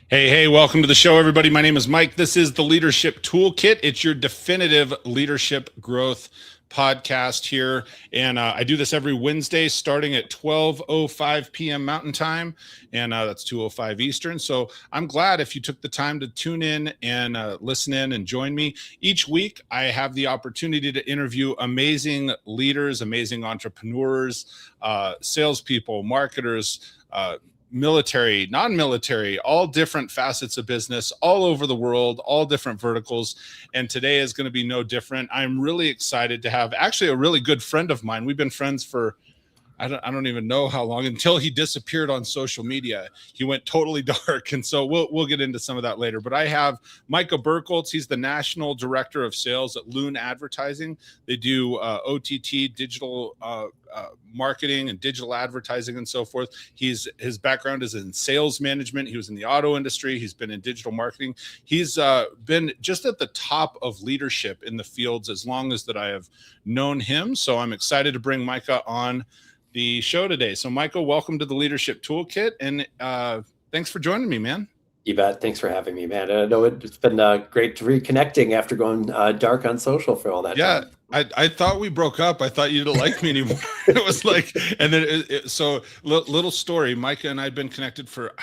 Hey, welcome to the show, everybody. My name is Mike. This is the Leadership Toolkit. It's your definitive leadership growth podcast here. And I do this every Wednesday starting at 12:05 p.m. Mountain Time. And that's 2:05 Eastern. So I'm glad if you took the time to tune in and listen in and join me. Each week, I have the opportunity to interview amazing leaders, amazing entrepreneurs, salespeople, marketers, military, non-military, all different facets of business all over the world, all different verticals. And today is going to be no different. I'm really excited to have actually a really good friend of mine. We've been friends for I don't even know how long, until he disappeared on social media. He went totally dark. And so we'll get into some of that later. But I have Micah Birkholz. He's the National Director of Sales at Loon Advertising. They do OTT, digital marketing and digital advertising and so forth. His background is in sales management. He was in the auto industry. He's been in digital marketing. He's been just at the top of leadership in the fields as long as that I have known him. So I'm excited to bring Micah on the show today. So Michael, welcome to the Leadership Toolkit, and thanks for joining me, man. You bet. Thanks for having me, man. I know it's been great reconnecting after going dark on social for all that time. I thought we broke up. I thought you didn't like me anymore. It was like, and then so little story. Micah and I have been connected for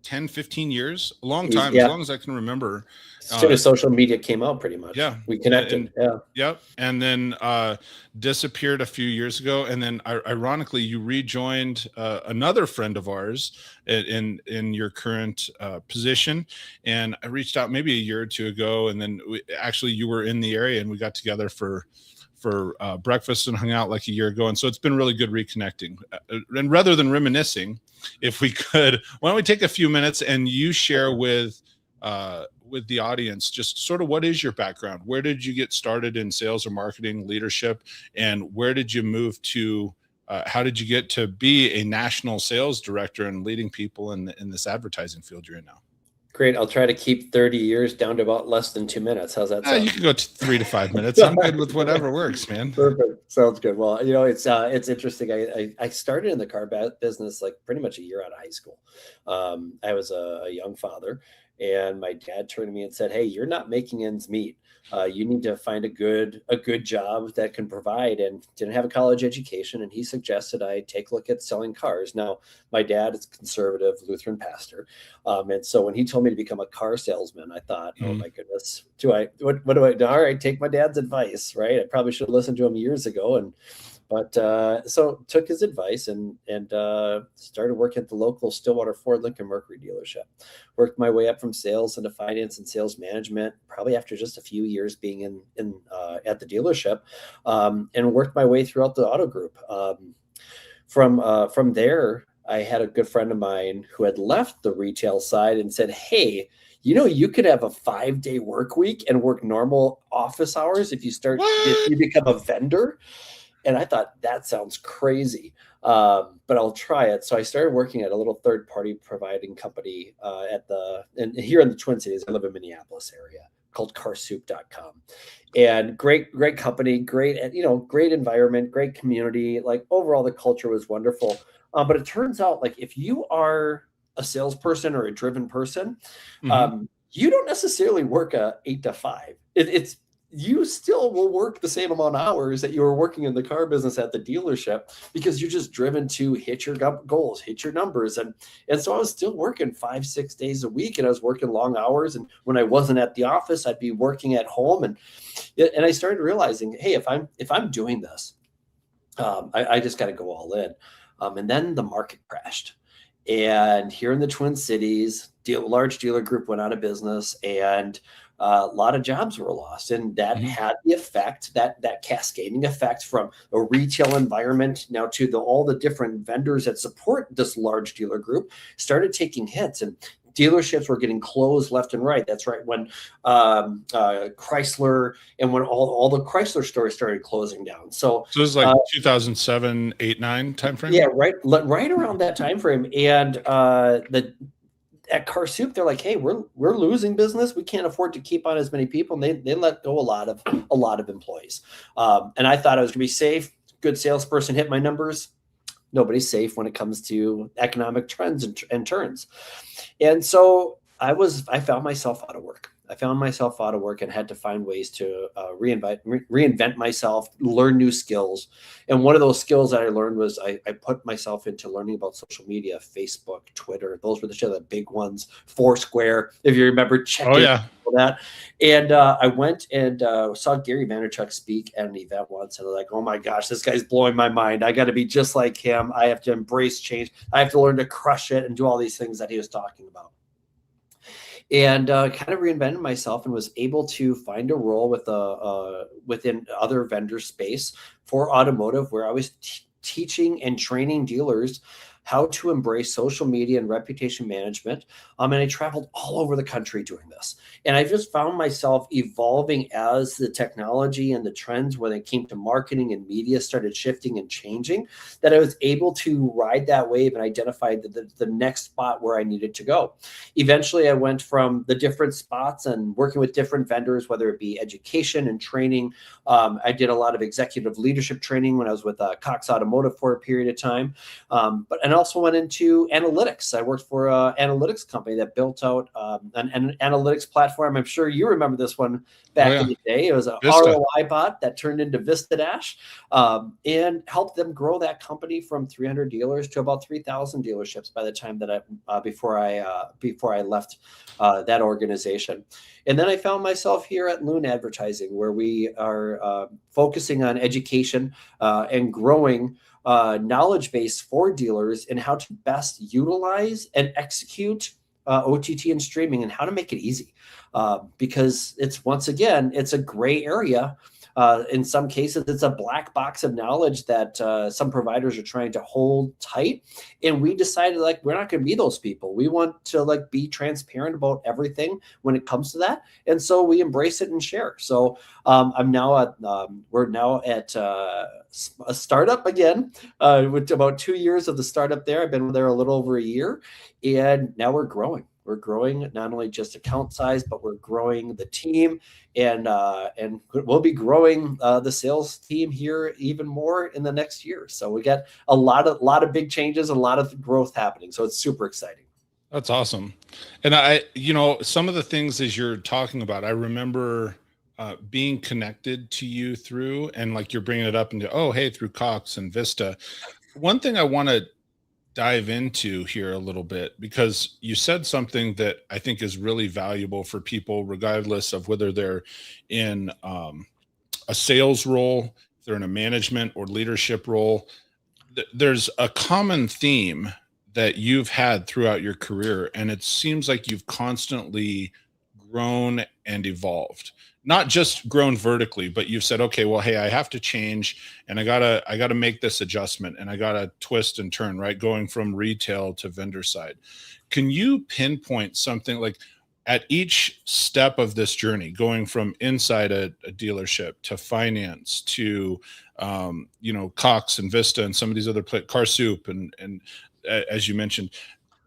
10, 15 years, a long time, as long as I can remember. As soon as social media came out, pretty much. Yeah. We connected. Yep. And then disappeared a few years ago. And then ironically, you rejoined another friend of ours in your current position. And I reached out maybe a year or two ago. And then actually you were in the area and we got together for breakfast and hung out like a year ago. And so it's been really good reconnecting. And rather than reminiscing, if we could, why don't we take a few minutes and you share with the audience just sort of what is your background? Where did you get started in sales or marketing leadership? And where did you move to? How did you get to be a national sales director and leading people in this advertising field you're in now? Great. I'll try to keep 30 years down to about less than 2 minutes. How's that sound? You can go 3 to 5 minutes. I'm good with whatever works, man. Perfect. Sounds good. Well, it's interesting. I started in the car business like pretty much a year out of high school. I was a young father, and my dad turned to me and said, "Hey, you're not making ends meet. You need to find a good job that can provide," and didn't have a college education. And he suggested I take a look at selling cars. Now, my dad is a conservative Lutheran pastor. And so when he told me to become a car salesman, I thought, oh my goodness, what do I do? All right, take my dad's advice, right? I probably should have listened to him years ago. So took his advice and started working at the local Stillwater Ford Lincoln Mercury dealership. Worked my way up from sales into finance and sales management, probably after just a few years being in at the dealership, and worked my way throughout the auto group. From there, I had a good friend of mine who had left the retail side and said, "Hey, you could have a 5-day work week and work normal office hours if you become a vendor." And I thought, that sounds crazy, but I'll try it. So I started working at a little third-party providing company and here in the Twin Cities. I live in Minneapolis area, called carsoup.com. And great company, great environment, great community. Like overall, the culture was wonderful. But it turns out, like, if you are a salesperson or a driven person, you don't necessarily work a 8 to 5. You still will work the same amount of hours that you were working in the car business at the dealership, because you're just driven to hit your goals, hit your numbers. And so I was still working 5-6 days a week, and I was working long hours. And when I wasn't at the office, I'd be working at home. And I started realizing, hey, if I'm doing this, I just got to go all in. And then the market crashed. And here in the Twin Cities, large dealer group went out of business, and a lot of jobs were lost. And that had the effect, that cascading effect from a retail environment now to all the different vendors that support this large dealer group started taking hits. And dealerships were getting closed left and right. That's right. When Chrysler and when all the Chrysler stores started closing down. So it was like 2007, 8, 9 timeframe. Yeah, right around that timeframe. And at Car Soup, they're like, "Hey, we're losing business. We can't afford to keep on as many people." And they let go a lot of employees. And I thought I was going to be safe. Good salesperson, hit my numbers. Nobody's safe when it comes to economic trends and turns. And so I found myself out of work. And had to find ways to reinvent myself, learn new skills. And one of those skills that I learned was I put myself into learning about social media, Facebook, Twitter. Those were the big ones. Foursquare, if you remember, Oh checking yeah. that. And I went and saw Gary Vaynerchuk speak at an event once, and I was like, oh my gosh, this guy's blowing my mind. I got to be just like him. I have to embrace change. I have to learn to crush it and do all these things that he was talking about. And kind of reinvented myself and was able to find a role within other vendor space for automotive, where I was teaching and training dealers how to embrace social media and reputation management. And I traveled all over the country doing this. And I just found myself evolving as the technology and the trends when it came to marketing and media started shifting and changing, that I was able to ride that wave and identify the next spot where I needed to go. Eventually, I went from the different spots and working with different vendors, whether it be education and training. I did a lot of executive leadership training when I was with Cox Automotive for a period of time. And also went into analytics. I worked for an analytics company that built out an analytics platform. I'm sure you remember this one back in the day. It was an Vista. ROI bot that turned into VistaDash, and helped them grow that company from 300 dealers to about 3,000 dealerships by the time that before I left that organization. And then I found myself here at Loon Advertising, where we are focusing on education and growing knowledge base for dealers and how to best utilize and execute OTT and streaming, and how to make it easy, because it's a gray area. In some cases, it's a black box of knowledge that some providers are trying to hold tight. And we decided, we're not going to be those people. We want to be transparent about everything when it comes to that. And so we embrace it and share. So we're now at a startup again, with about 2 years of the startup there. I've been there a little over a year, and now we're growing. We're growing not only just account size, but we're growing the team, and we'll be growing the sales team here even more in the next year. So we got a lot of big changes, a lot of growth happening. So it's super exciting. That's awesome. And some of the things as you're talking about, I remember being connected to you through, and you're bringing it up into, oh, hey, through Cox and Vista. One thing I want to dive into here a little bit, because you said something that I think is really valuable for people, regardless of whether they're in a sales role, if they're in a management or leadership role. There's a common theme that you've had throughout your career, and it seems like you've constantly grown and evolved. Not just grown vertically, but you've said, okay, well, hey, I have to change, and I gotta make this adjustment, and I gotta twist and turn, right? Going from retail to vendor side. Can you pinpoint something at each step of this journey, going from inside a dealership to finance to Cox and Vista and some of these other Car Soup and as you mentioned,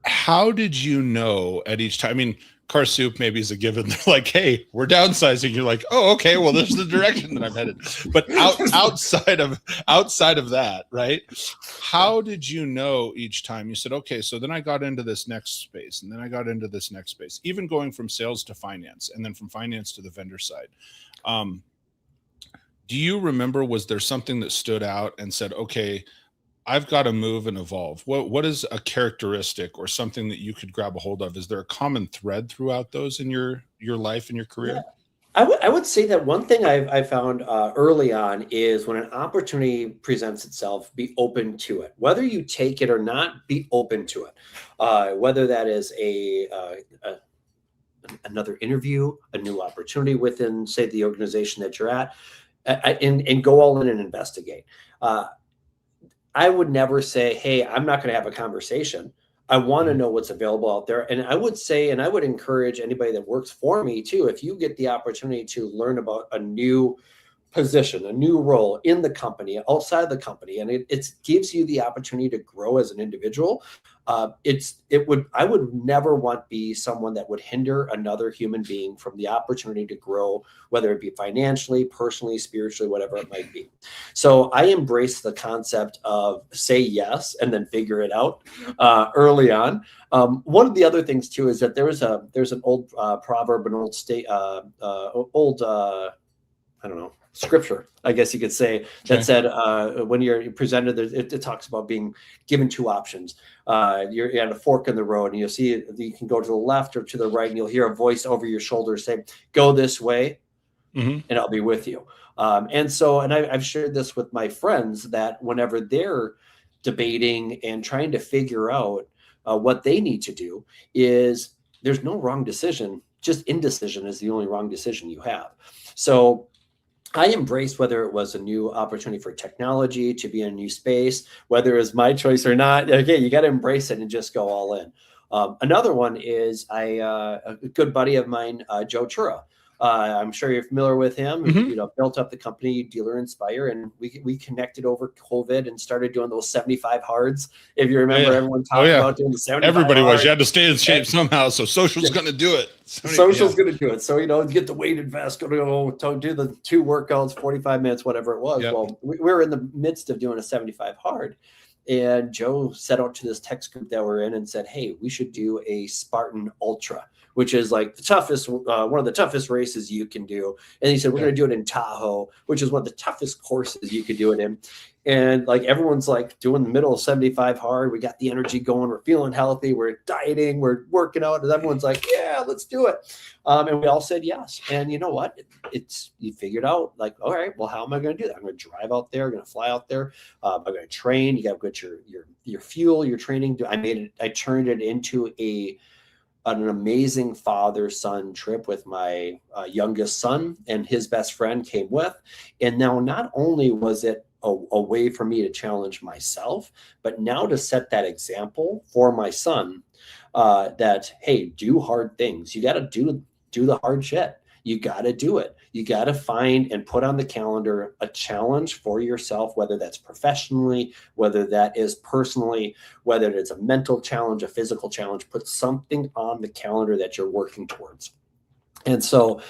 how did you know at each time? I mean, Car Soup maybe is a given. They're like, hey, we're downsizing. You're like, oh, okay, well, this is the direction that I'm headed. But outside of that, right? How did you know each time? You said, okay, so then I got into this next space, and then I got into this next space, even going from sales to finance, and then from finance to the vendor side. Do you remember, was there something that stood out and said, okay, I've got to move and evolve? What is a characteristic or something that you could grab a hold of? Is there a common thread throughout those in your life and your career? Yeah. I would say that one thing I found early on is when an opportunity presents itself, be open to it. Whether you take it or not, be open to it. Whether that is another interview, a new opportunity within, say, the organization that you're at, and go all in and investigate. I would never say, hey, I'm not going to have a conversation. I want to know what's available out there. And I would say, and I would encourage anybody that works for me too, if you get the opportunity to learn about a new position, a new role in the company, outside the company, and it gives you the opportunity to grow as an individual. I would never want to be someone that would hinder another human being from the opportunity to grow, whether it be financially, personally, spiritually, whatever it might be. So I embrace the concept of say yes and then figure it out early on. One of the other things too is that there's an old proverb, an old I don't know, scripture, I guess you could say, that said, when you're presented, it talks about being given two options. You're at a fork in the road, and you'll see you can go to the left or to the right, and you'll hear a voice over your shoulder say, "Go this way, and I'll be with you." And I've shared this with my friends that whenever they're debating and trying to figure out what they need to do, is there's no wrong decision. Just indecision is the only wrong decision you have. So I embraced whether it was a new opportunity for technology to be in a new space, whether it was my choice or not. Okay, you got to embrace it and just go all in. Another one is a good buddy of mine, Joe Chura. I'm sure you're familiar with him. Built up the company Dealer Inspire, and we connected over COVID and started doing those 75 hards. If you remember, everyone talking about doing the 75. Everybody was. You had to stay in shape somehow. So social's going to do it. Social's going to do it. So get the weighted vest, go do the 2 workouts, 45 minutes, whatever it was. Yep. Well, we were in the midst of doing a 75 hard. And Joe set out to this text group that we're in and said, "Hey, we should do a Spartan Ultra, which is like the toughest, one of the toughest races you can do." And he said, "We're going to do it in Tahoe, which is one of the toughest courses you could do it in." And like everyone's like doing the middle of 75 hard. We got the energy going. We're feeling healthy. We're dieting. We're working out. And everyone's like, "Yeah, let's do it." And we all said yes. And you know what? You figured out like, all right, well, how am I going to do that? I'm going to drive out there. I'm going to fly out there. I'm going to train. You got to get your fuel, your training. I turned it into an amazing father-son trip with my youngest son, and his best friend came with. And now not only was it a way for me to challenge myself, but now to set that example for my son that, hey, do hard things. You got to do the hard shit. You got to do it. You got to find and put on the calendar a challenge for yourself, whether that's professionally, whether that is personally, whether it's a mental challenge, a physical challenge. Put something on the calendar that you're working towards. And so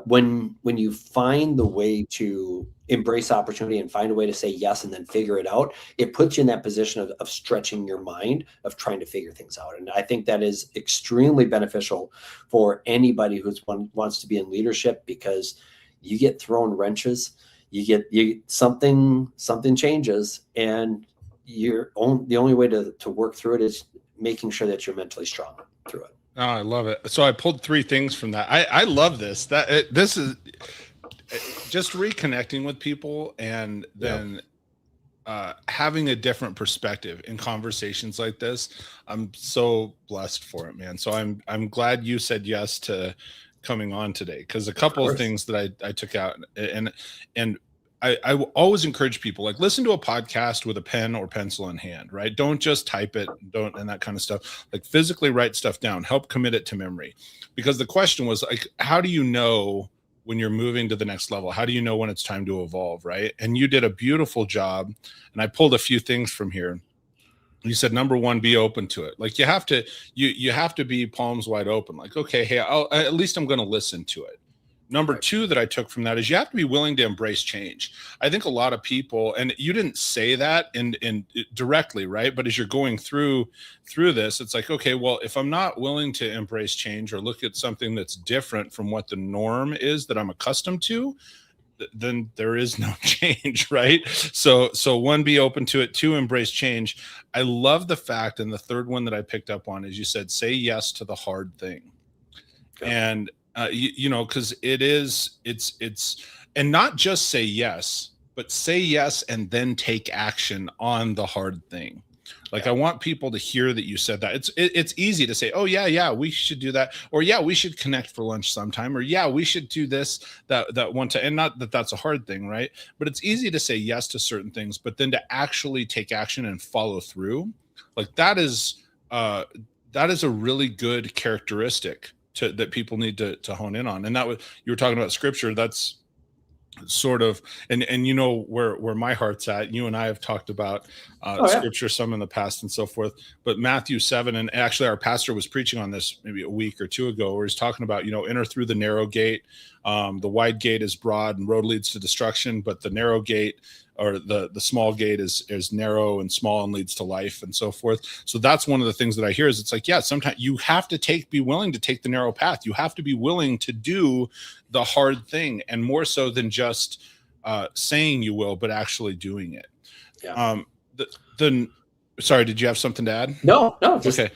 when you find the way to embrace opportunity and find a way to say yes and then figure it out, it puts you in that position of stretching your mind, of trying to figure things out. And I think that is extremely beneficial for anybody who wants to be in leadership, because you get thrown wrenches, something changes, and the only way to work through it is making sure that you're mentally strong through it. Oh, I love it. So I pulled 3 things from that. I love this. This is just reconnecting with people, and then having a different perspective in conversations like this. I'm so blessed for it, man. So I'm glad you said yes to coming on today, because a couple of things that I took out, and I always encourage people, like, listen to a podcast with a pen or pencil in hand, right? Don't just type it, and that kind of stuff. Like, physically write stuff down, help commit it to memory. Because the question was, like, how do you know when you're moving to the next level? How do you know when it's time to evolve, right? And you did a beautiful job. And I pulled a few things from here. You said, number 1, be open to it. Like, you have to be palms wide open. Like, okay, hey, at least I'm going to listen to it. Number 2 that I took from that is you have to be willing to embrace change. I think a lot of people, and you didn't say that in directly, right? But as you're going through this, it's like, okay, well, if I'm not willing to embrace change or look at something that's different from what the norm is that I'm accustomed to, then there is no change, right? So 1, be open to it. 2, embrace change. I love the fact, and the third one that I picked up on is you said, say yes to the hard thing. Okay. And because it's and not just say yes, but say yes and then take action on the hard thing. Like, I want people to hear that you said that. It's easy to say, oh yeah, we should do that, or yeah, we should connect for lunch sometime, or yeah, we should do this, that one time. And not that that's a hard thing, right? But it's easy to say yes to certain things, but then to actually take action and follow through, like, that is a really good characteristic that people need to hone in on. And that was, you were talking about scripture. That's sort of, and you know where my heart's at. You and I have talked about scripture some in the past and so forth, but Matthew 7, and actually our pastor was preaching on this maybe a week or two ago, where he's talking about, enter through the narrow gate. The wide gate is broad and road leads to destruction, but the narrow gate, or the small gate, is narrow and small and leads to life and so forth. So that's one of the things that I hear is, it's like, yeah, sometimes you have to be willing to take the narrow path. You have to be willing to do the hard thing, and more so than just saying you will, but actually doing it. Yeah. Sorry, did you have something to add? No. Okay.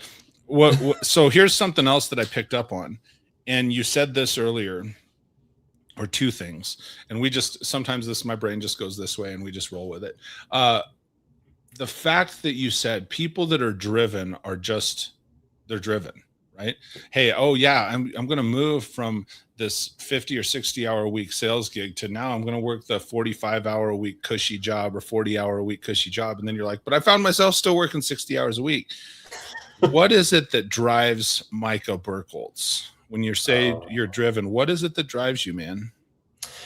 So here's something else that I picked up on, and you said this earlier, or two things, and sometimes my brain just goes this way and we just roll with it. The fact that you said people that are driven they're driven, right? Hey, oh yeah, I'm going to move from this 50 or 60 hour a week sales gig to now I'm going to work the 45 hour a week cushy job, or 40 hour a week cushy job. And then you're like, but I found myself still working 60 hours a week. What is it that drives Micah Birkholz? When you say you're driven, what is it that drives you, man?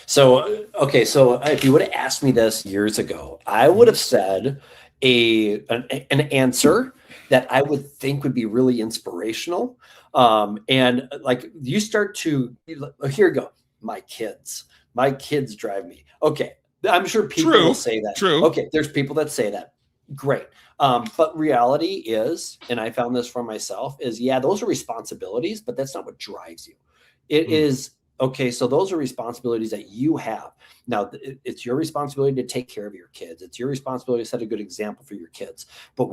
So if you would have asked me this years ago, I would have said an answer that I would think would be really inspirational. And like, you start to, here you go, my kids drive me. Okay. I'm sure people will say that. True. Okay. There's people that say that. Great. But reality is, and I found this for myself, is those are responsibilities, but that's not what drives you. It is, okay, so those are responsibilities that you have. Now, it's your responsibility to take care of your kids. It's your responsibility to set a good example for your kids. But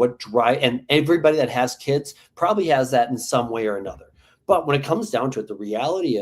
and everybody that has kids probably has that in some way or another. But when it comes down to it, the reality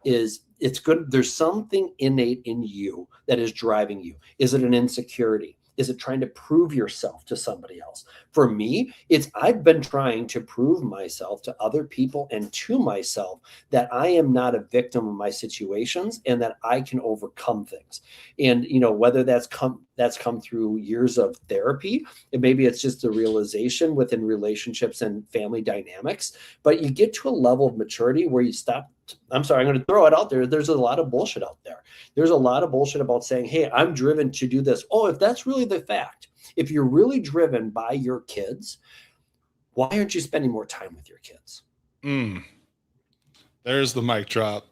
is it's good. There's something innate in you that is driving you. Is it an insecurity? Is it trying to prove yourself to somebody else? For me, I've been trying to prove myself to other people and to myself that I am not a victim of my situations and that I can overcome things. And, whether that's come through years of therapy, and maybe it's just a realization within relationships and family dynamics, but you get to a level of maturity where you stop. I'm sorry, I'm going to throw it out there. There's a lot of bullshit out there. There's a lot of bullshit about saying, hey, I'm driven to do this. Oh, if that's really the fact, if you're really driven by your kids, why aren't you spending more time with your kids? There's the mic drop.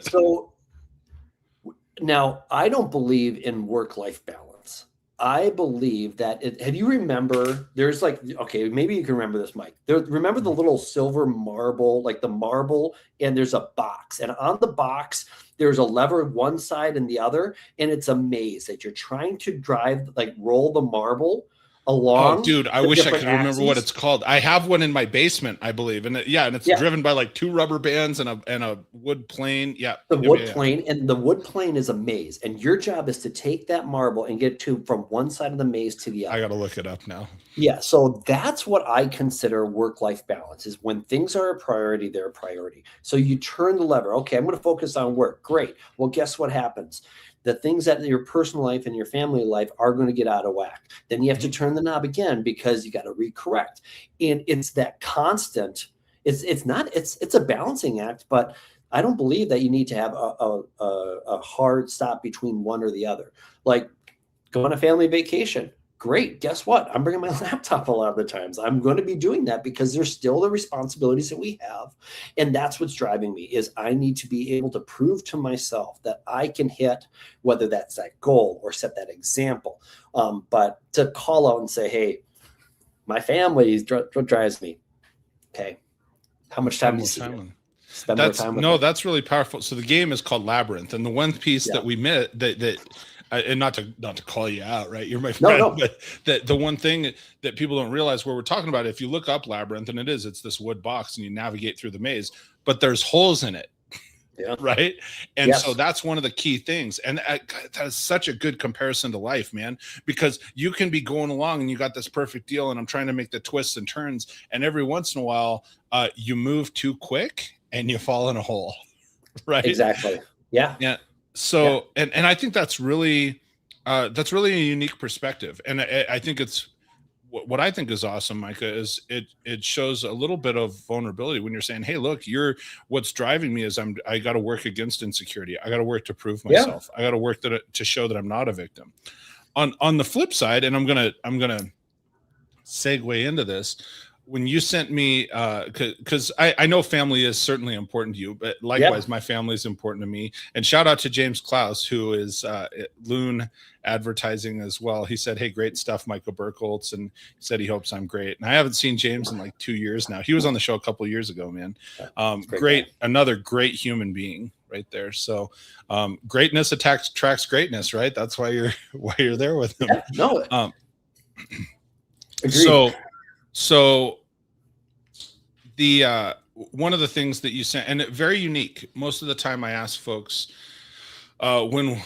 So now, I don't believe in work-life balance. I believe that there's okay, maybe you can remember this, Mike. Remember the little silver marble, like the marble, and there's a box. And on the box, there's a lever one side and the other, and it's a maze that you're trying to drive, roll the marble along. Oh, dude, I wish I could remember what it's called. I have one in my basement, I believe. And it's driven by two rubber bands and a wood plane. Yeah. The wood plane, and the wood plane is a maze. And your job is to take that marble and get from one side of the maze to the other. I got to look it up now. Yeah. So that's what I consider work-life balance, is when things are a priority, they're a priority. So you turn the lever. Okay, I'm going to focus on work. Great. Well, guess what happens? The things that your personal life and your family life are going to get out of whack. Then you have to turn the knob again because you got to recorrect. And it's that constant. It's a balancing act, but I don't believe that you need to have a hard stop between one or the other. Like, go on a family vacation. Great. Guess what? I'm bringing my laptop a lot of the times. I'm going to be doing that because there's still the responsibilities that we have. And that's what's driving me, is I need to be able to prove to myself that I can hit, whether that's that goal or set that example. But to call out and say, hey, my family is what drives me. Okay. How much time do you see? Spend more time with them. That's really powerful. So the game is called Labyrinth. And the one piece that we met and not to call you out, right? You're my friend, no. But the one thing that people don't realize where we're talking about, if you look up Labyrinth, and it's this wood box and you navigate through the maze, but there's holes in it. Yeah. Right. And so that's one of the key things. And that is such a good comparison to life, man, because you can be going along and you got this perfect deal and I'm trying to make the twists and turns. And every once in a while, you move too quick and you fall in a hole. Right. Exactly. Yeah. Yeah. So, and I think that's really a unique perspective. And I think it's what I think is awesome, Micah, is it shows a little bit of vulnerability when you're saying, hey, look, what's driving me is I got to work against insecurity. I got to work to prove myself. I got to work to show that I'm not a victim. On the flip side, and I'm gonna segue into this, when you sent me, because I know family is certainly important to you, but likewise, my family is important to me. And shout out to James Klaus, who is at Loon Advertising as well. He said, hey, great stuff, Micah Birkholz. And he said he hopes I'm great. And I haven't seen James in like 2 years now. He was on the show a couple of years ago, man. Great, another great human being right there. So greatness tracks greatness, right? That's why you're there with him. Agreed. So the one of the things that you sent, and very unique. Most of the time, I ask folks when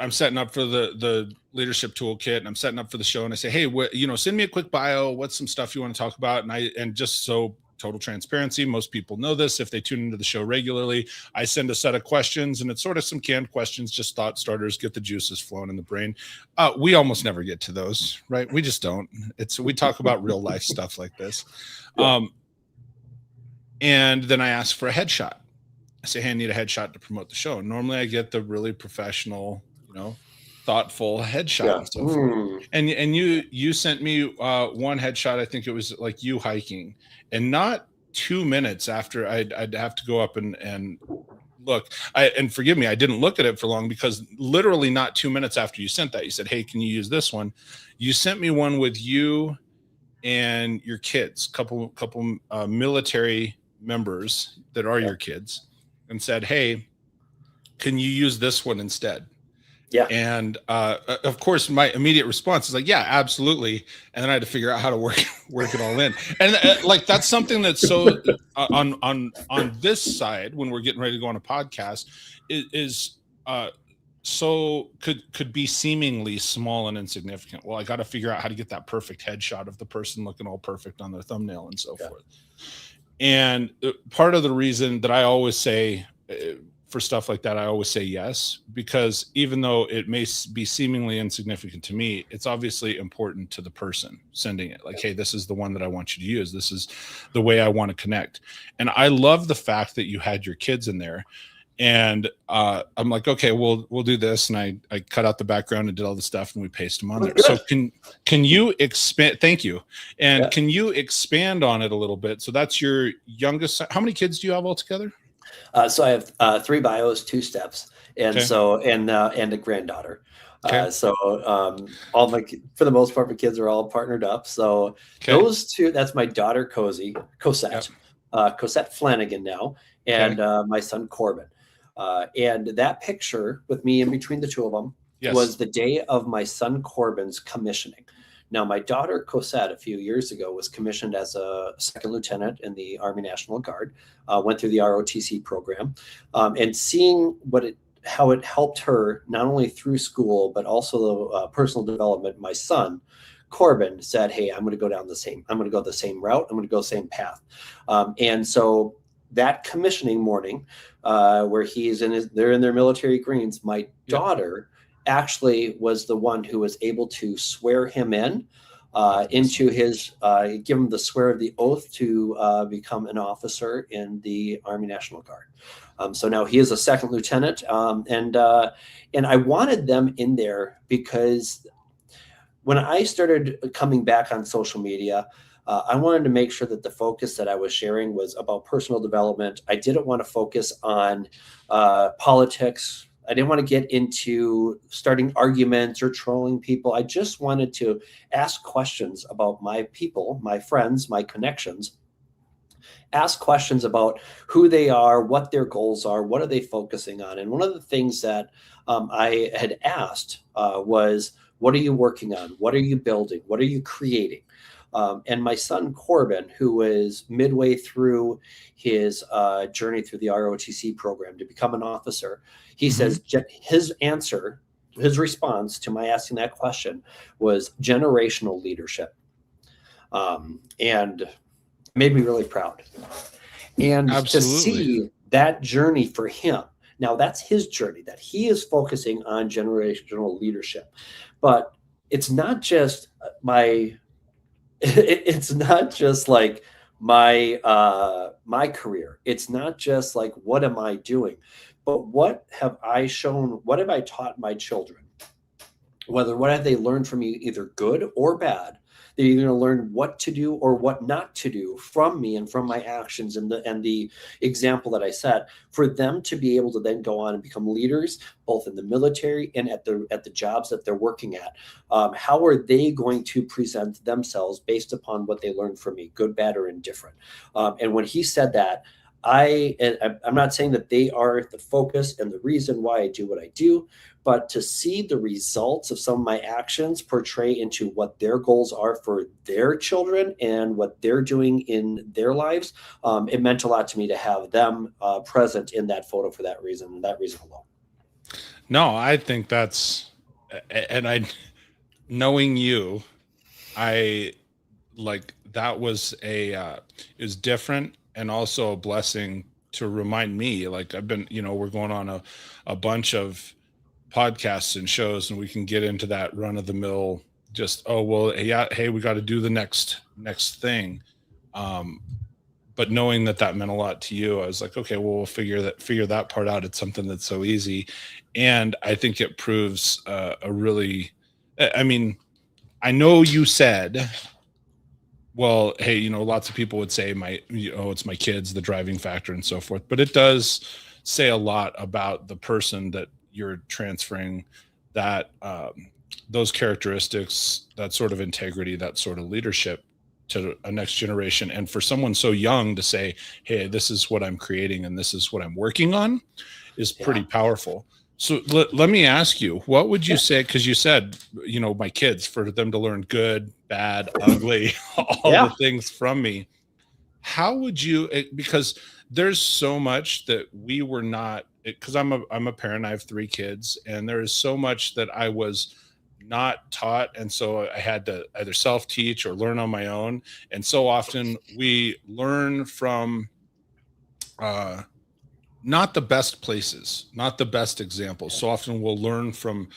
I'm setting up for the Leadership Toolkit, and I'm setting up for the show, and I say, hey, send me a quick bio. What's some stuff you want to talk about? And just so total transparency, most people know this if they tune into the show regularly. I send a set of questions, and it's sort of some canned questions, just thought starters, get the juices flowing in the brain. We almost never get to those, right? We just don't. We talk about real life stuff like this. And then I ask for a headshot. I say, hey, I need a headshot to promote the show. Normally I get the really professional, thoughtful headshot and so forth. And you sent me one headshot. I think it was like you hiking, and not 2 minutes after I'd have to go up and look. And forgive me, I didn't look at it for long, because literally not 2 minutes after you sent that, you said, hey, can you use this one? You sent me one with you and your kids, couple military members that are your kids, and said, hey, can you use this one instead? Yeah. And of course, my immediate response is like, yeah, absolutely. And then I had to figure out how to work it all in. And like, that's something that's so on this side, when we're getting ready to go on a podcast, is so could be seemingly small and insignificant. Well, I got to figure out how to get that perfect headshot of the person looking all perfect on their thumbnail and so forth. And part of the reason that I always say for stuff like that, I always say yes, because even though it may be seemingly insignificant to me, it's obviously important to the person sending it. Like, hey, this is the one that I want you to use. This is the way I want to connect. And I love the fact that you had your kids in there. And I'm like, okay, we'll do this. And I cut out the background and did all the stuff, and we pasted them on there. So can you expand? Thank you. And can you expand on it a little bit? So that's your youngest. How many kids do you have altogether? So I have 3 bios, 2 steps, and and a granddaughter. All for the most part, my kids are all partnered up. So those 2, that's my daughter Cosette Flanagan now, and my son Corbin. And that picture with me in between the 2 of them was the day of my son Corbin's commissioning. Now, my daughter Cosette a few years ago was commissioned as a 2nd lieutenant in the Army National Guard, went through the ROTC program, and seeing how it helped her not only through school, but also personal development. My son Corbin said, hey, I'm going to go the same route. I'm going to go the same path. And so that commissioning morning, where they're in their military greens, my daughter actually was the one who was able to swear him into his, give him the swear of the oath to become an officer in the Army National Guard. So now he is a 2nd lieutenant. And I wanted them in there because when I started coming back on social media, I wanted to make sure that the focus that I was sharing was about personal development. I didn't want to focus on politics. I didn't want to get into starting arguments or trolling people. I just wanted to ask questions about my people, my friends, my connections. Ask questions about who they are, what their goals are, what are they focusing on. And one of the things that I had asked was, what are you working on? What are you building? What are you creating? And my son Corbin, who was midway through his journey through the ROTC program to become an officer, he says his response to my asking that question was generational leadership, and made me really proud. And to see that journey for him, now that's his journey, that he is focusing on generational leadership, but it's not just my it's not just like my career. It's not just like, what am I doing, but what have I shown? What have I taught my children? What have they learned from me, either good or bad? They're either going to learn what to do or what not to do from me and from my actions and the example that I set, for them to be able to then go on and become leaders, both in the military and at the jobs that they're working at. How are they going to present themselves based upon what they learned from me, good, bad, or indifferent? And when he said that, I'm not saying that they are the focus and the reason why I do what I do, but to see the results of some of my actions portray into what their goals are for their children and what they're doing in their lives, it meant a lot to me to have them present in that photo for that reason, and that reason alone. No, I think knowing you, I like that was it was different and also a blessing to remind me. Like I've been, we're going on a bunch of podcasts and shows, and we can get into that run of the mill, just, oh, well, yeah, hey, we got to do the next thing. But knowing that meant a lot to you, I was like, okay, well, we'll figure that part out. It's something that's so easy. And I think it proves I mean, I know you said, well, hey, lots of people would say it's my kids, the driving factor and so forth, but it does say a lot about the person that you're transferring, that those characteristics, that sort of integrity, that sort of leadership to a next generation. And for someone so young to say, hey, this is what I'm creating and this is what I'm working on, is pretty powerful. So let me ask you, what would you say? Because you said, my kids, for them to learn good, bad, ugly, all the things from me. How would you, because there's so much that we were not, because I'm a parent, I have 3 kids, and there is so much that I was not taught. And so I had to either self-teach or learn on my own. And so often we learn from, not the best places, not the best examples. So often we'll learn from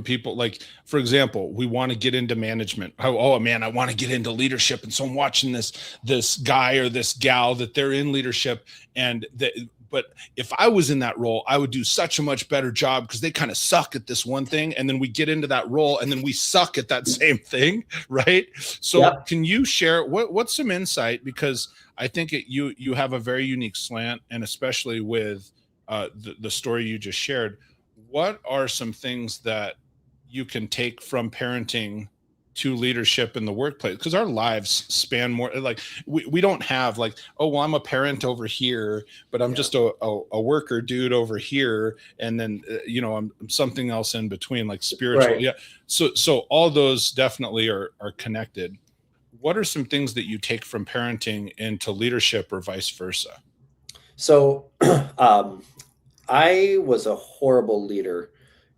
people, like, for example, we want to get into management. Oh man, I want to get into leadership. And so I'm watching this guy or this gal that they're in leadership, but if I was in that role, I would do such a much better job because they kind of suck at this one thing. And then we get into that role and then we suck at that same thing. Right. So can you share what's some insight? Because I think you have a very unique slant, and especially with the story you just shared. What are some things that you can take from parenting to leadership in the workplace? Because our lives span more. Like we don't have like, oh, well, I'm a parent over here, but I'm just a worker dude over here, and then I'm something else in between, like spiritual. Right. Yeah. So all those definitely are connected. What are some things that you take from parenting into leadership or vice versa? So I was a horrible leader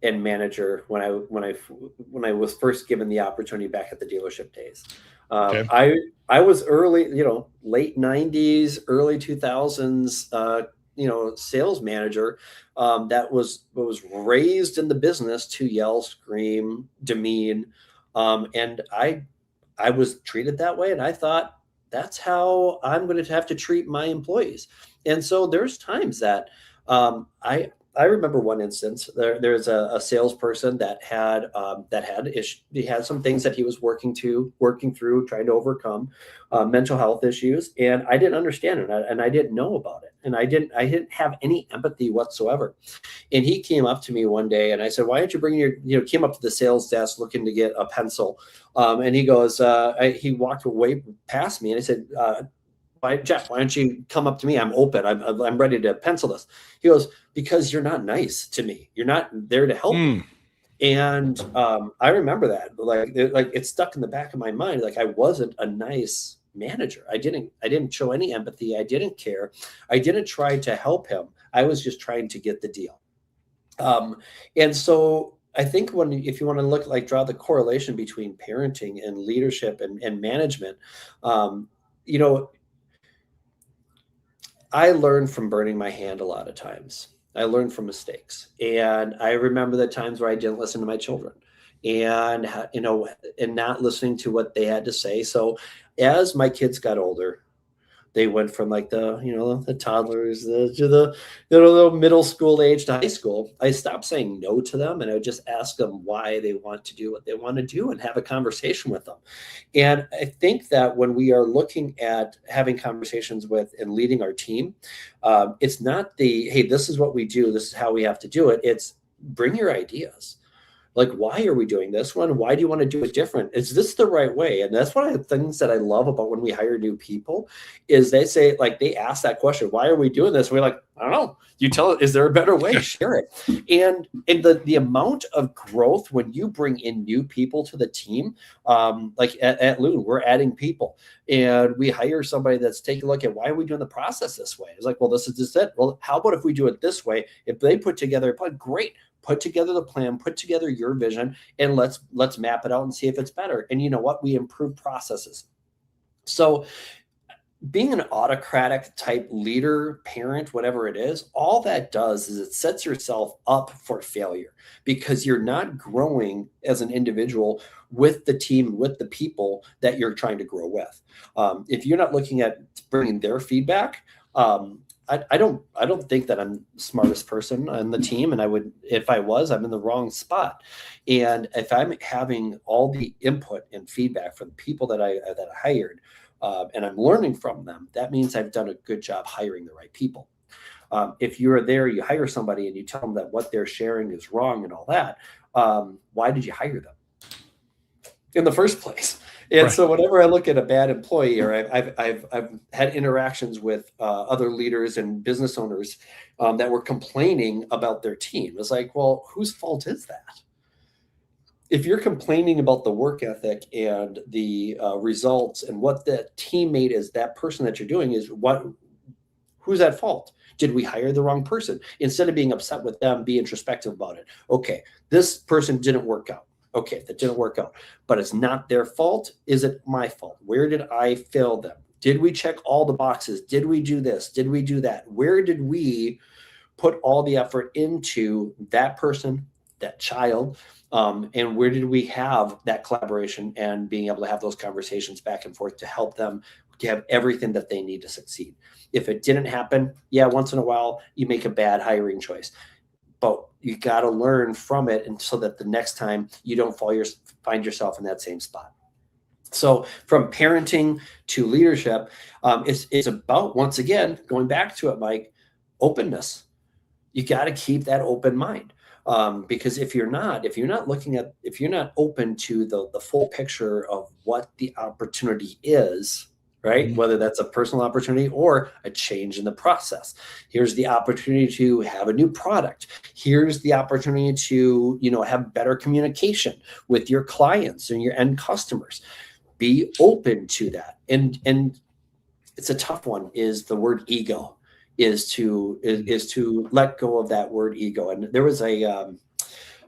and manager when I was first given the opportunity back at the dealership days. I was early, late 90s, early 2000s, sales manager that was raised in the business to yell, scream, demean, and I was treated that way, and I thought that's how I'm going to have to treat my employees. And so there's times that I remember one instance. There's a salesperson that had he had some things that he was working through, trying to overcome mental health issues, and I didn't understand it, and I didn't know about it, and I didn't have any empathy whatsoever. And he came up to me one day, and I said, "Why don't you bring your?" Came up to the sales desk looking to get a pencil, and he goes, he walked away past me, and I said, Jeff, why don't you come up to me? I'm open. I'm ready to pencil this. He goes, because you're not nice to me. You're not there to help me. And I remember that, like it stuck in the back of my mind. Like I wasn't a nice manager. I didn't show any empathy. I didn't care. I didn't try to help him. I was just trying to get the deal. And so I think if you want to draw the correlation between parenting and leadership and management, I learned from burning my hand a lot of times. I learned from mistakes. And I remember the times where I didn't listen to my children. and and not listening to what they had to say. So as my kids got older, they went from like the toddlers to the little middle school age to high school. I stopped saying no to them, and I would just ask them why they want to do what they want to do and have a conversation with them. And I think that when we are looking at having conversations with and leading our team, it's not hey, this is what we do, this is how we have to do it. It's bring your ideas. Like, why are we doing this one? Why do you want to do it different? Is this the right way? And that's one of the things that I love about when we hire new people is they say, like, they ask that question, why are we doing this? We're like, I don't know. You tell it, is there a better way? Share it. And the amount of growth when you bring in new people to the team, like at Loon, we're adding people and we hire somebody that's taking a look at why are we doing the process this way? It's like, well, this is just it. Well, how about if we do it this way? If they put together a plan, great. Put together the plan, put together your vision, and let's map it out and see if it's better. And you know what? We improve processes. So being an autocratic type leader, parent, whatever it is, all that does is it sets yourself up for failure because you're not growing as an individual with the team, with the people that you're trying to grow with. If you're not looking at bringing their feedback, I don't think that I'm the smartest person on the team. And if I was, I'm in the wrong spot. And if I'm having all the input and feedback from the people that I hired, and I'm learning from them, that means I've done a good job hiring the right people. If you're there, you hire somebody and you tell them that what they're sharing is wrong and all that, why did you hire them in the first place? And right. So whenever I look at a bad employee, or I've had interactions with other leaders and business owners that were complaining about their team, it's like, well, whose fault is that? If you're complaining about the work ethic and the results and what the teammate is, that person that you're doing is who's at fault? Did we hire the wrong person? Instead of being upset with them, be introspective about it. Okay, this person didn't work out. Okay, that didn't work out, but it's not their fault. Is it my fault? Where did I fail them? Did we check all the boxes? Did we do this? Did we do that? Where did we put all the effort into that person, that child? And where did we have that collaboration and being able to have those conversations back and forth to help them to have everything that they need to succeed? If it didn't happen, yeah, once in a while you make a bad hiring choice. But you got to learn from it, and so that the next time you don't find yourself in that same spot. So from parenting to leadership, it's about, once again, going back to it, Mike, openness. You got to keep that open mind. Because if you're not open to the full picture of what the opportunity is, right? Mm-hmm. Whether that's a personal opportunity or a change in the process. Here's the opportunity to have a new product. Here's the opportunity to, have better communication with your clients and your end customers. Be open to that. And it's a tough one, is the word ego, is to let go of that word ego. And there was I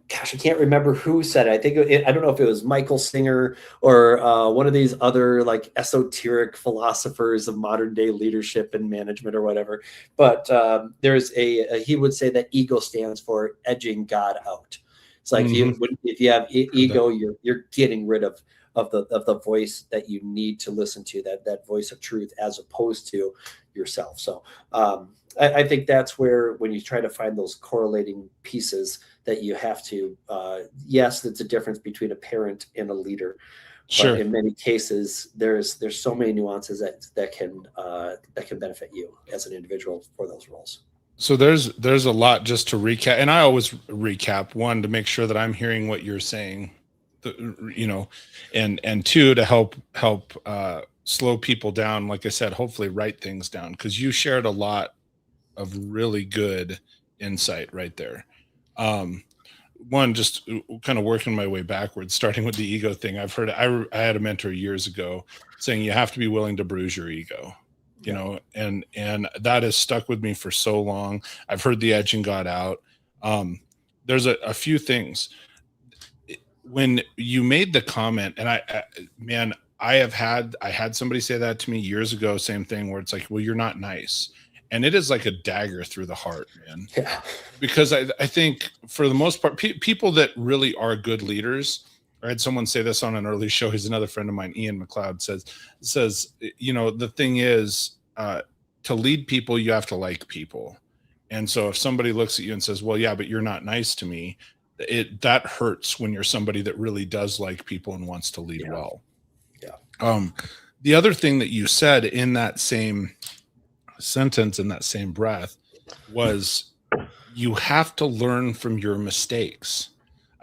can't remember who said it. I don't know if it was Michael Singer or one of these other like esoteric philosophers of modern day leadership and management or whatever. But there's he would say that ego stands for edging God out. It's like if you have ego, you're getting rid of the voice that you need to listen to, that voice of truth, as opposed to yourself. So I think that's where, when you try to find those correlating pieces, that you have to, yes, it's a difference between a parent and a leader. Sure. But in many cases, there's so many nuances that can benefit you as an individual for those roles. So there's a lot, just to recap, and I always recap, one, to make sure that I'm hearing what you're saying, and two, to help slow people down. Like I said, hopefully write things down, because you shared a lot of really good insight right there. One, just kind of working my way backwards, starting with the ego thing. I've heard, I had a mentor years ago saying you have to be willing to bruise your ego, and that has stuck with me for so long. I've heard the edging God out. There's a few things. When you made the comment, and I had somebody say that to me years ago, same thing, where it's like, well, you're not nice. And it is like a dagger through the heart, man. Yeah. Because I think for the most part, people that really are good leaders, I had someone say this on an early show. He's another friend of mine, Ian McLeod, says, you know, the thing is, to lead people, you have to like people. And so if somebody looks at you and says, well, yeah, but you're not nice to me, that hurts when you're somebody that really does like people and wants to lead well. Yeah. The other thing that you said in that same sentence, in that same breath, was you have to learn from your mistakes.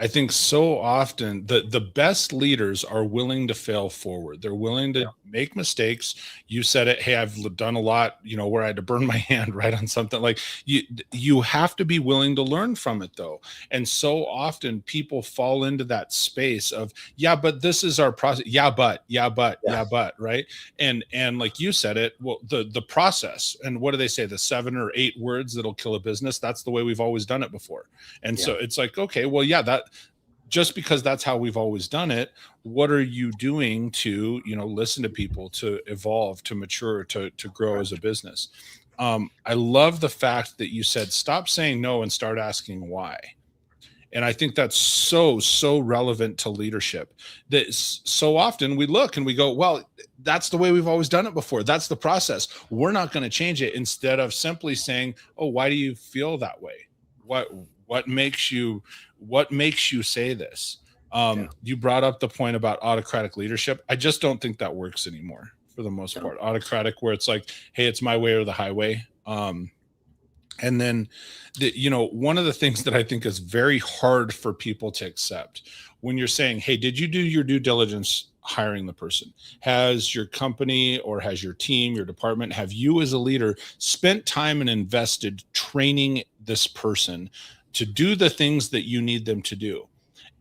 I think so often the best leaders are willing to fail forward. They're willing to make mistakes. You said it. Hey, I've done a lot, you know, where I had to burn my hand right on something. Like you have to be willing to learn from it, though. And so often people fall into that space of, yeah, but this is our process. Yeah, but, right. And like you said it, well, the process, and what do they say? The 7 or 8 words that'll kill a business. That's the way we've always done it before. And so it's like, okay, well, yeah, that, just because that's how we've always done it, what are you doing to, you know, listen to people, to evolve, to mature, to grow as a business? I love the fact that you said, stop saying no and start asking why. And I think that's so relevant to leadership, that so often we look and we go, well, that's the way we've always done it before. That's the process. We're not going to change it, instead of simply saying, oh, why do you feel that way? What makes you say this? You brought up the point about autocratic leadership. I just don't think that works anymore for the most part. Autocratic, where it's like, hey, it's my way or the highway. And then, you know, one of the things that I think is very hard for people to accept, when you're saying, hey, did you do your due diligence hiring the person? Has your company or has your team, your department, have you as a leader spent time and invested training this person to do the things that you need them to do?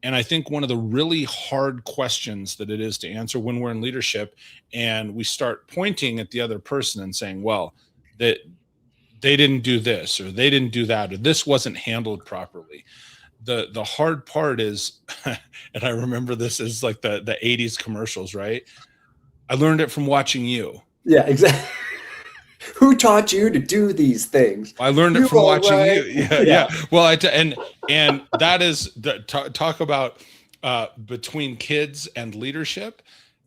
And I think one of the really hard questions that it is to answer when we're in leadership and we start pointing at the other person and saying, well, that they didn't do this, or they didn't do that, or this wasn't handled properly. The hard part is, and I remember this is like the 80s commercials, right? I learned it from watching you. Yeah, exactly. Who taught you to do these things? I learned it from watching you. Yeah. Well, and that is talk about between kids and leadership.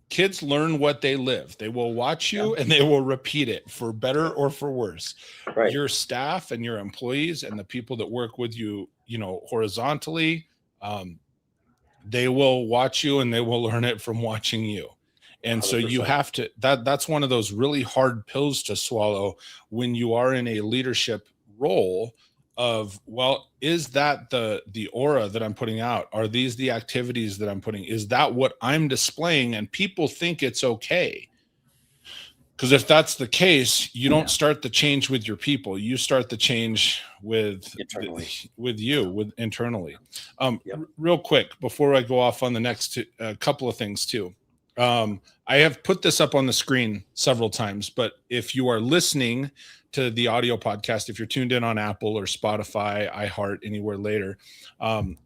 Kids learn what they live. They will watch you and they will repeat it, for better or for worse. Right. Your staff and your employees and the people that work with you, you know, horizontally, they will watch you and they will learn it from watching you. And 100%. So you have to, that's one of those really hard pills to swallow when you are in a leadership role of, well, is that the aura that I'm putting out? Are these the activities that I'm putting? Is that what I'm displaying? And people think it's okay. Because if that's the case, you don't start the change with your people. You start the change with internally. Real quick, before I go off on the next couple of things too. I have put this up on the screen several times, but if you are listening to the audio podcast, if you're tuned in on Apple or Spotify, iHeart, anywhere later,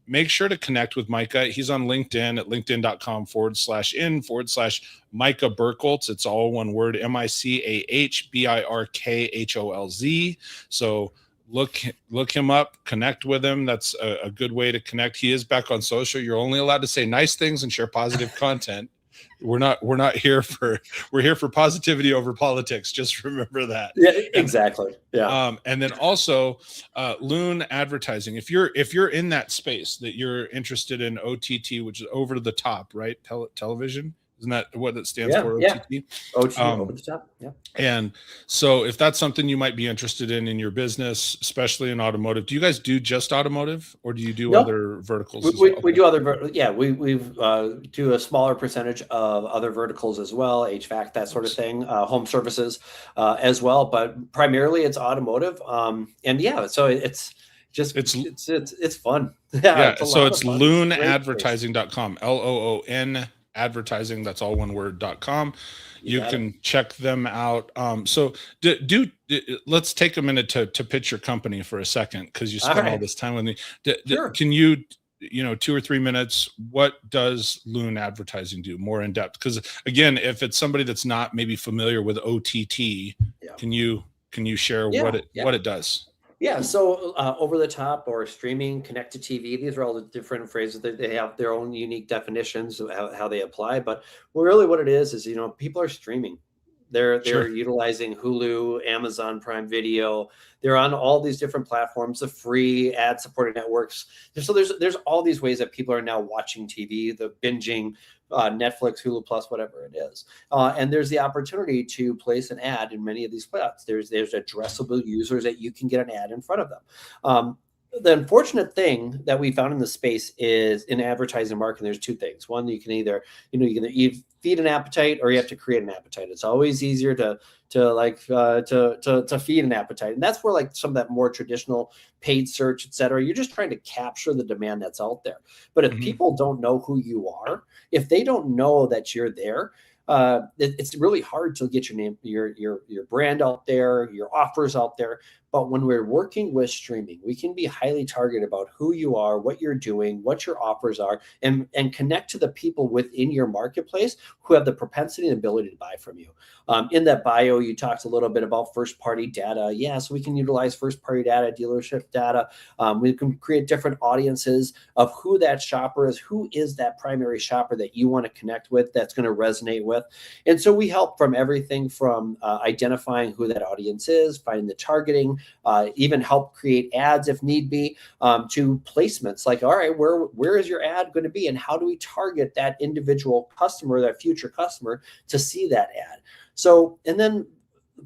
make sure to connect with Micah. He's on LinkedIn at linkedin.com/in/Micah Birkholz. It's all one word, MICAH BIRKHOLZ. So look him up, connect with him. That's a good way to connect. He is back on social. You're only allowed to say nice things and share positive content. We're not here for, we're here for positivity over politics. Just remember that. Yeah, exactly. Yeah. And then also Loon Advertising. If you're in that space that you're interested in OTT, which is over the top, right? Television. Isn't that what it stands for? OTT? OTT, over the top. Yeah. And so if that's something you might be interested in your business, especially in automotive, do you guys do just automotive, or do you do other verticals? We do other, we do a smaller percentage of other verticals as well, HVAC, that sort of thing, home services as well, but primarily it's automotive. And so it's just, it's fun. Yeah. So it's loonadvertising.com, LOON advertising, that's all one word.com. You can check them out. So let's take a minute to pitch your company for a second, because you spent all this time with me. Sure. Can you 2 or 3 minutes, what does Loon Advertising do more in depth? Because again, if it's somebody that's not maybe familiar with OTT, can you Can you share Yeah, what it does? Yeah, so over the top or streaming, connected TV, these are all the different phrases that they have their own unique definitions of how they apply. But really what it is, people are streaming. They're Sure. utilizing Hulu, Amazon Prime Video. They're on all these different platforms, the free ad-supported networks. So there's all these ways that people are now watching TV, the binging, Netflix, Hulu Plus, whatever it is. And there's the opportunity to place an ad in many of these spots. There's addressable users that you can get an ad in front of them. The unfortunate thing that we found in the space is in advertising marketing, there's two things. One, you can either feed an appetite or you have to create an appetite. It's always easier to feed an appetite. And that's where like some of that more traditional paid search, et cetera, you're just trying to capture the demand that's out there. But if people don't know who you are, if they don't know that you're there, it's really hard to get your name, your brand out there, your offers out there. But when we're working with streaming, we can be highly targeted about who you are, what you're doing, what your offers are, and connect to the people within your marketplace who have the propensity and ability to buy from you. In that bio, you talked a little bit about first-party data. Yeah, so we can utilize first-party data, dealership data. We can create different audiences of who that shopper is, who is that primary shopper that you want to connect with, that's going to resonate with. And so we help from everything from identifying who that audience is, finding the targeting, even help create ads if need be, to placements like, all right, where is your ad going to be, and how do we target that individual customer, that future customer, to see that ad? So, and then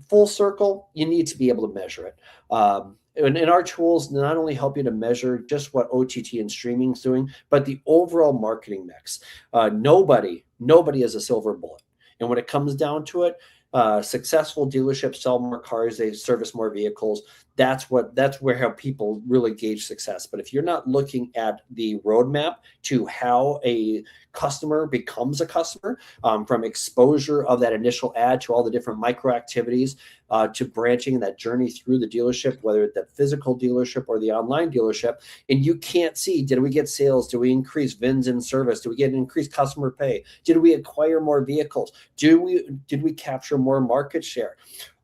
full circle, you need to be able to measure it. And our tools not only help you to measure just what OTT and streaming is doing, but the overall marketing mix. Nobody is a silver bullet. And when it comes down to it, successful dealerships sell more cars, they service more vehicles. That's where how people really gauge success. But if you're not looking at the roadmap to how a customer becomes a customer, from exposure of that initial ad to all the different micro activities, to branching that journey through the dealership, whether it's the physical dealership or the online dealership, and you can't see, did we get sales? Did we increase VINs in service? Did we get increased customer pay? Did we acquire more vehicles? Did we capture more market share?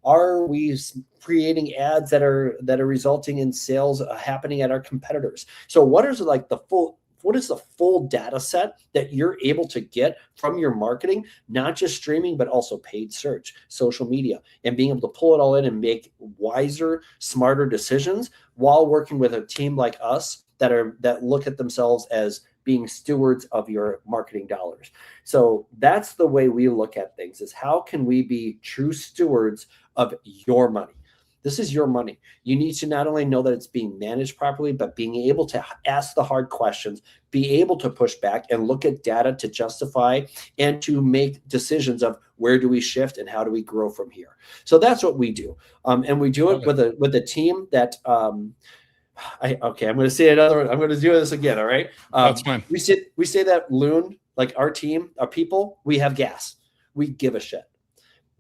Are we creating ads that are resulting in sales happening at our competitors? So what is the full data set that you're able to get from your marketing, not just streaming, but also paid search, social media, and being able to pull it all in and make wiser, smarter decisions while working with a team like us that look at themselves as being stewards of your marketing dollars. So that's the way we look at things, is how can we be true stewards of your money? This is your money. You need to not only know that it's being managed properly, but being able to ask the hard questions, be able to push back and look at data to justify and to make decisions of where do we shift and how do we grow from here. So that's what we do. And we do it with a team that I'm going to say another one. I'm going to do this again. All right. That's fine. We say that Loon, like our team, our people, we have gas. We give a shit.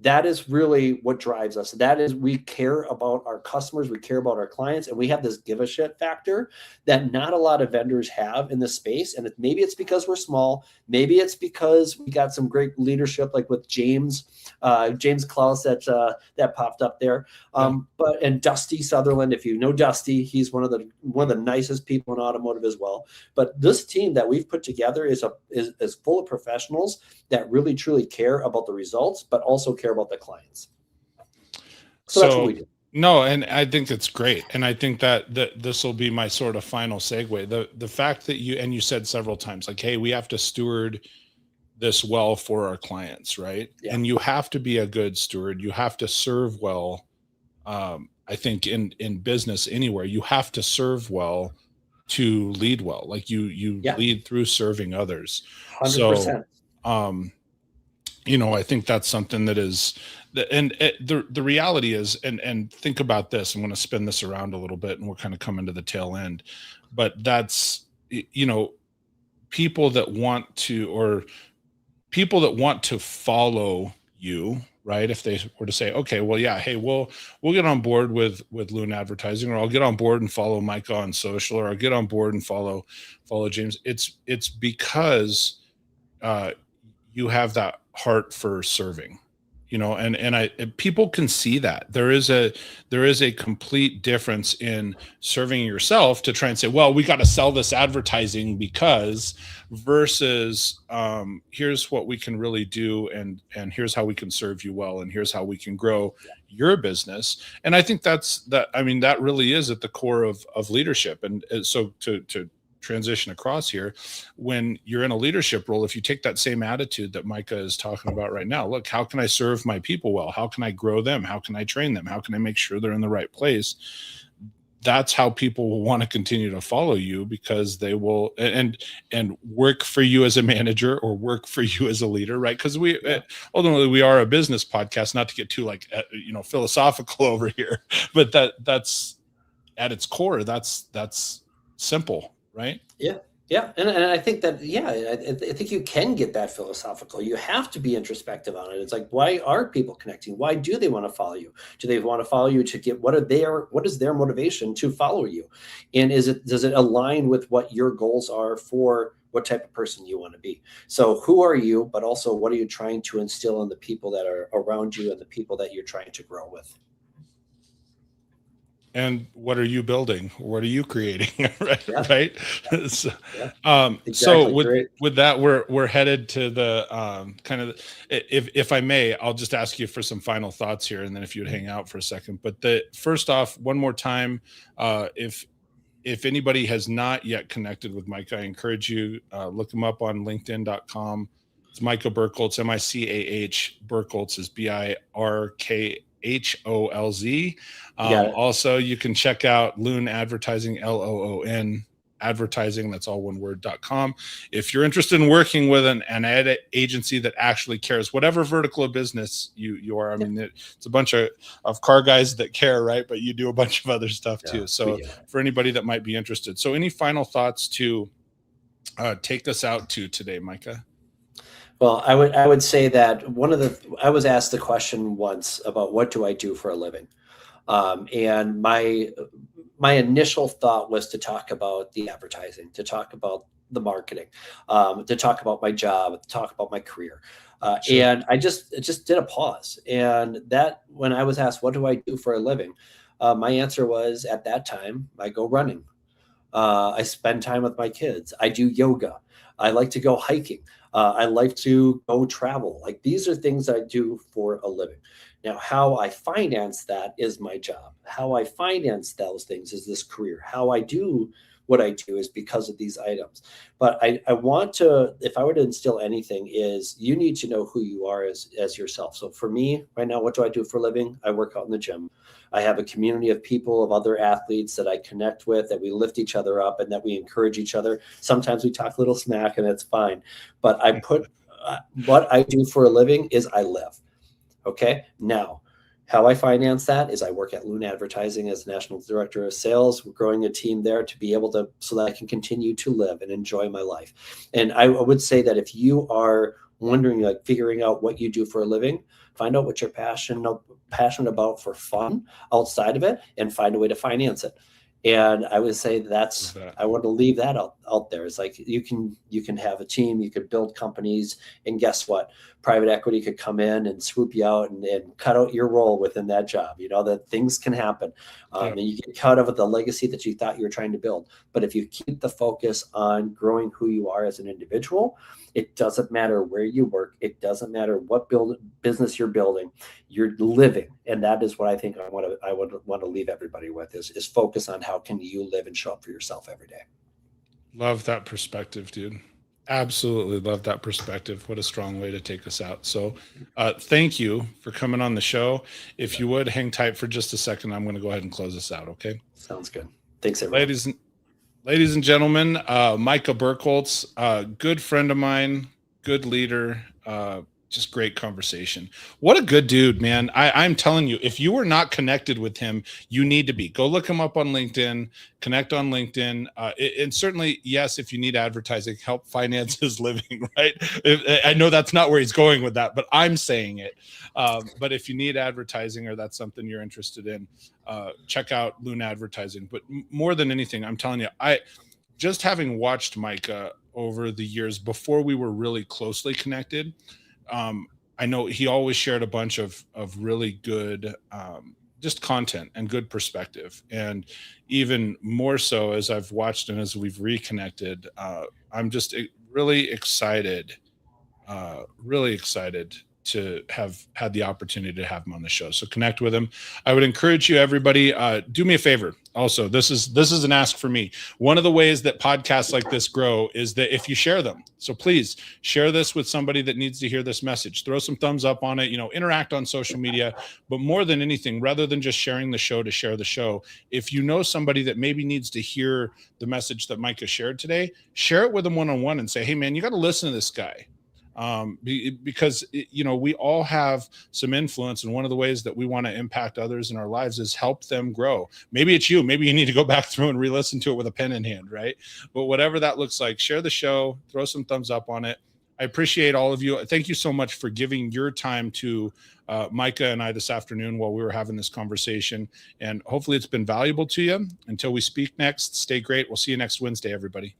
That is really what drives us. That is, we care about our customers, we care about our clients, and we have this give a shit factor that not a lot of vendors have in this space. And maybe it's because we're small. Maybe it's because we got some great leadership, like with James Klaus that popped up there. And Dusty Sutherland, if you know Dusty, he's one of the nicest people in automotive as well. But this team that we've put together is full of professionals that really truly care about the results, but also care about the clients. So that's what we do. No, and I think that's great. And I think that this will be my sort of final segue. The fact that you said several times, like, hey, we have to steward this well for our clients, right? Yeah. And you have to be a good steward. You have to serve well. I think in business anywhere, you have to serve well to lead well. Like you lead through serving others. 100%. So, I think that's something that is, and the reality is, and think about this. I'm going to spin this around a little bit, and we're kind of coming to the tail end. But that's, people that want to follow you, right? If they were to say, okay, well, yeah, hey, we'll get on board with Loon Advertising, or I'll get on board and follow Micah on social, or I'll get on board and follow James. It's because you have that heart for serving, and people can see that there is a complete difference in serving yourself to try and say, well, we got to sell this advertising because versus here's what we can really do, and here's how we can serve you well, and here's how we can grow your business. And I think that really is at the core of leadership. And so to transition across here, when you're in a leadership role, if you take that same attitude that Micah is talking about right now, look, how can I serve my people well? How can I grow them? How can I train them? How can I make sure they're in the right place? That's how people will want to continue to follow you, because they will and work for you as a manager or work for you as a leader, right? Because ultimately we are a business podcast, not to get too philosophical over here, but that's at its core, that's simple. Right? Yeah. Yeah. And I think that, I think you can get that philosophical. You have to be introspective on it. It's like, why are people connecting? Why do they want to follow you? Do they want to follow you to get, what is their motivation to follow you? And does it align with what your goals are for what type of person you want to be? So who are you, but also what are you trying to instill in the people that are around you and the people that you're trying to grow with? And what are you building? What are you creating? Right. Yeah. Right. Yeah. So, exactly. So with that, we're headed to the kind of, if I may, I'll just ask you for some final thoughts here, and then if you'd hang out for a second. But first off, one more time, if anybody has not yet connected with Micah, I encourage you, look him up on LinkedIn.com. It's Micah Birkholz, MICAH. Birkholz is BIRKHOLZ. Also, you can check out Loon Advertising, LOON Advertising. That's all one word.com. If you're interested in working with an ad agency that actually cares, whatever vertical of business you are. I mean, it's a bunch of car guys that care, right? But you do a bunch of other stuff too. So for anybody that might be interested. So any final thoughts to take us out to today, Micah? Well, I would say that I was asked the question once about what do I do for a living, and my initial thought was to talk about the advertising, to talk about the marketing, to talk about my job, to talk about my career, sure. And I just did a pause, and that when I was asked what do I do for a living, my answer was at that time I go running, I spend time with my kids, I do yoga, I like to go hiking. I like to go travel. Like, these are things I do for a living. Now, how I finance that is my job. How I finance those things is this career. How I do what I do is because of these items. But I want to, if I were to instill anything, is you need to know who you are as yourself. So for me right now, what do I do for a living? I work out in the gym. I have a community of people, of other athletes that I connect with, that we lift each other up and that we encourage each other. Sometimes we talk a little smack and it's fine. But I put what I do for a living is I live. Okay. Now, how I finance that is I work at Loon Advertising as National Director of Sales. We're growing a team there to be able to, so that I can continue to live and enjoy my life. And I would say that if you are wondering, like, figuring out what you do for a living, find out what you're passionate about for fun outside of it, and find a way to finance it. And I would say I want to leave that out there. It's like you can have a team, you could build companies, and guess what? Private equity could come in and swoop you out and cut out your role within that job. You know, that things can happen. And you get cut out of the legacy that you thought you were trying to build. But if you keep the focus on growing who you are as an individual, it doesn't matter where you work. It doesn't matter what business you're building. You're living. And that is what I think I would want to leave everybody with is focus on how can you live and show up for yourself every day. Love that perspective, dude. Absolutely love that perspective. What a strong way to take us out. So thank you for coming on the show. If you would hang tight for just a second, I'm going to go ahead and close this out. Okay. Sounds good. Thanks, everyone. Ladies and gentlemen, Micah Birkholz, good friend of mine, good leader, just great conversation. What a good dude, man. I'm telling you, if you are not connected with him, you need to be. Go look him up on LinkedIn, connect on LinkedIn. And certainly, yes, if you need advertising, help finance his living, right? I know that's not where he's going with that, but I'm saying it. But if you need advertising or that's something you're interested in, check out Loon Advertising. But more than anything, I'm telling you, just having watched Micah over the years before we were really closely connected, I know he always shared a bunch of really good just content and good perspective. And even more so as I've watched and as we've reconnected, I'm just really excited to have had the opportunity to have him on the show. So connect with him. I would encourage you, everybody, do me a favor. Also, this is an ask for me. One of the ways that podcasts like this grow is that if you share them. So please share this with somebody that needs to hear this message. Throw some thumbs up on it, interact on social media. But more than anything, rather than just sharing the show to share the show, if you know somebody that maybe needs to hear the message that Micah shared today, share it with them one-on-one and say, hey man, you got to listen to this guy. Because we all have some influence, and one of the ways that we want to impact others in our lives is help them grow. Maybe it's you, maybe you need to go back through and re-listen to it with a pen in hand, right? But whatever that looks like, share the show, throw some thumbs up on it. I appreciate all of you. Thank you so much for giving your time to Micah and I this afternoon while we were having this conversation, and hopefully it's been valuable to you. Until we speak next, stay great. We'll see you next Wednesday, everybody.